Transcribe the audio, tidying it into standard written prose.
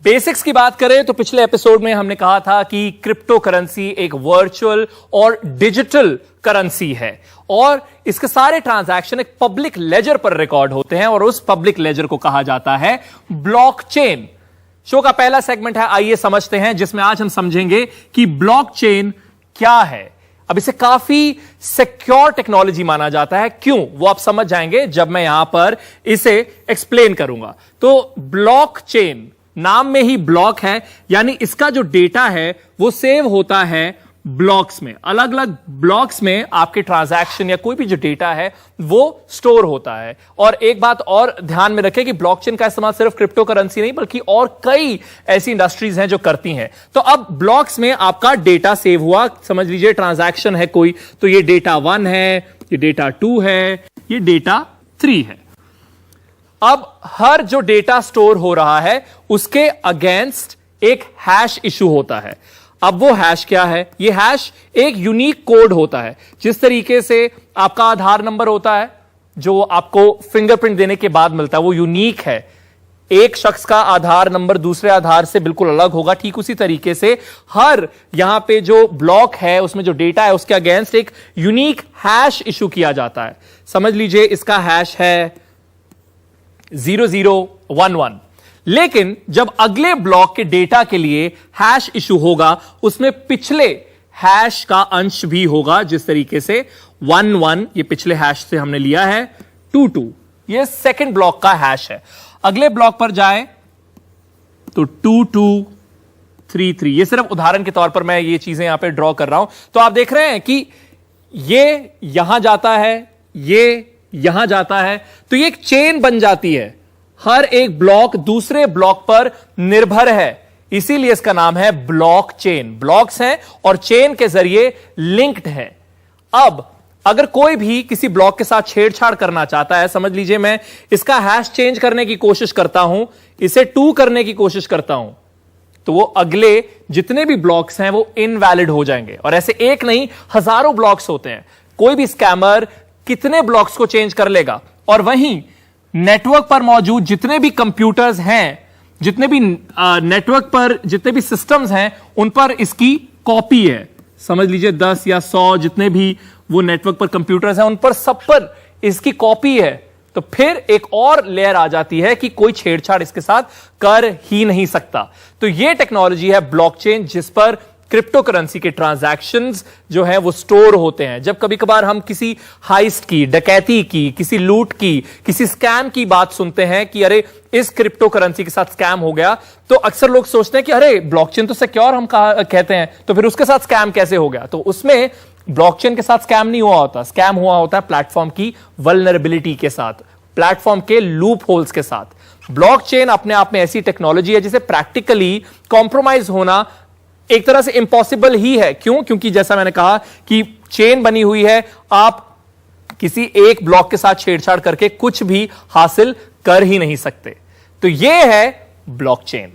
Basics की बात करें तो पिछले एपिसोड में हमने कहा था कि क्रिप्टो करेंसी एक वर्चुअल और डिजिटल करेंसी है और इसके सारे ट्रांजैक्शन एक पब्लिक लेजर पर रिकॉर्ड होते हैं और उस पब्लिक लेजर को कहा जाता है ब्लॉकचेन। शो का पहला सेगमेंट है, आइए समझते हैं, जिसमें आज हम समझेंगे कि ब्लॉकचेन क्या है। अब इसे काफी सिक्योर टेक्नोलॉजी माना जाता है। क्यों, वो आप समझ जाएंगे जब मैं यहां पर इसे एक्सप्लेन करूंगा। तो ब्लॉकचेन नाम में ही ब्लॉक है, यानी इसका जो डेटा है वो सेव होता है ब्लॉक्स में। अलग अलग ब्लॉक्स में आपके ट्रांजैक्शन या कोई भी जो डेटा है वो स्टोर होता है। और एक बात और ध्यान में रखें कि ब्लॉकचेन का इस्तेमाल सिर्फ क्रिप्टो करेंसी नहीं बल्कि और कई ऐसी इंडस्ट्रीज हैं जो करती हैं। तो अब ब्लॉक्स में आपका डेटा सेव हुआ, समझ लीजिए ट्रांजैक्शन है कोई, तो ये डेटा 1 है, ये डेटा 2 है, ये डेटा 3 है। अब हर जो डेटा स्टोर हो रहा है उसके अगेंस्ट एक हैश इशू होता है। अब वो हैश क्या है? ये हैश एक यूनिक कोड होता है। जिस तरीके से आपका आधार नंबर होता है जो आपको फिंगरप्रिंट देने के बाद मिलता है, वो यूनिक है। एक शख्स का आधार नंबर दूसरे आधार से बिल्कुल अलग होगा। ठीक उसी तरीके से हर यहां पे जो ब्लॉक है उसमें जो डेटा है उसके अगेंस्ट एक यूनिक हैश इशू किया जाता है। समझ लीजिए इसका हैश है 0011। लेकिन जब अगले ब्लॉक के डेटा के लिए हैश इशू होगा उसमें पिछले हैश का अंश भी होगा। जिस तरीके से 11 ये पिछले हैश से हमने लिया है, 22 ये सेकंड ब्लॉक का हैश है। अगले ब्लॉक पर जाए तो 2233। ये सिर्फ उदाहरण के तौर पर मैं ये चीजें यहां पे ड्रॉ कर रहा हूं। तो आप देख रहे हैं कि ये यहां जाता है, ये यहां जाता है, तो ये एक चेन बन जाती है। हर एक ब्लॉक दूसरे ब्लॉक पर निर्भर है, इसीलिए इसका नाम है ब्लॉकचेन। ब्लॉक्स हैं और चेन के जरिए लिंक्ड है। अब अगर कोई भी किसी ब्लॉक के साथ छेड़छाड़ करना चाहता है, समझ लीजिए मैं इसका हैश चेंज करने की कोशिश करता हूं, इसे 2 करने की कोशिश करता हूं, तो वो अगले जितने भी ब्लॉक्स हैं वो इनवैलिड हो जाएंगे। और ऐसे एक नहीं हजारों ब्लॉक्स होते हैं। कोई भी स्कैमर कितने ब्लॉक्स को चेंज कर लेगा। और वहीं नेटवर्क पर मौजूद जितने भी कंप्यूटर्स हैं, जितने भी नेटवर्क पर जितने भी सिस्टम्स हैं, उन पर इसकी कॉपी है। समझ लीजिए 10 या 100 जितने भी वो नेटवर्क पर कंप्यूटर्स हैं उन पर सब पर इसकी कॉपी है। तो फिर एक और लेयर आ जाती है कि कोई छेड़छाड़ इसके साथ कर ही नहीं सकता। तो ये टेक्नोलॉजी है ब्लॉकचेन, जिस पर क्रिप्टो करेंसी के ट्रांजैक्शंस जो है वो स्टोर होते हैं। जब कभी कभार हम किसी हाइस्ट की, डकैती की, किसी लूट की, किसी स्कैम की बात सुनते हैं कि अरे इस क्रिप्टो करेंसी के साथ स्कैम हो गया, तो अक्सर लोग सोचते हैं कि अरे ब्लॉकचेन तो सिक्योर हम कहते हैं, तो फिर उसके साथ स्कैम कैसे हो गया? तो उसमें ब्लॉकचेन के साथ स्कैम नहीं हुआ होता। स्कैम हुआ होता है प्लेटफॉर्म की वल्नरेबिलिटी के साथ, प्लेटफॉर्म के लूप होल्स के साथ। ब्लॉकचेन अपने आप में ऐसी टेक्नोलॉजी है जिसे प्रैक्टिकली कॉम्प्रोमाइज होना एक तरह से इंपॉसिबल ही है। क्यों? क्योंकि जैसा मैंने कहा कि चेन बनी हुई है, आप किसी एक ब्लॉक के साथ छेड़छाड़ करके कुछ भी हासिल कर ही नहीं सकते। तो यह है ब्लॉकचेन।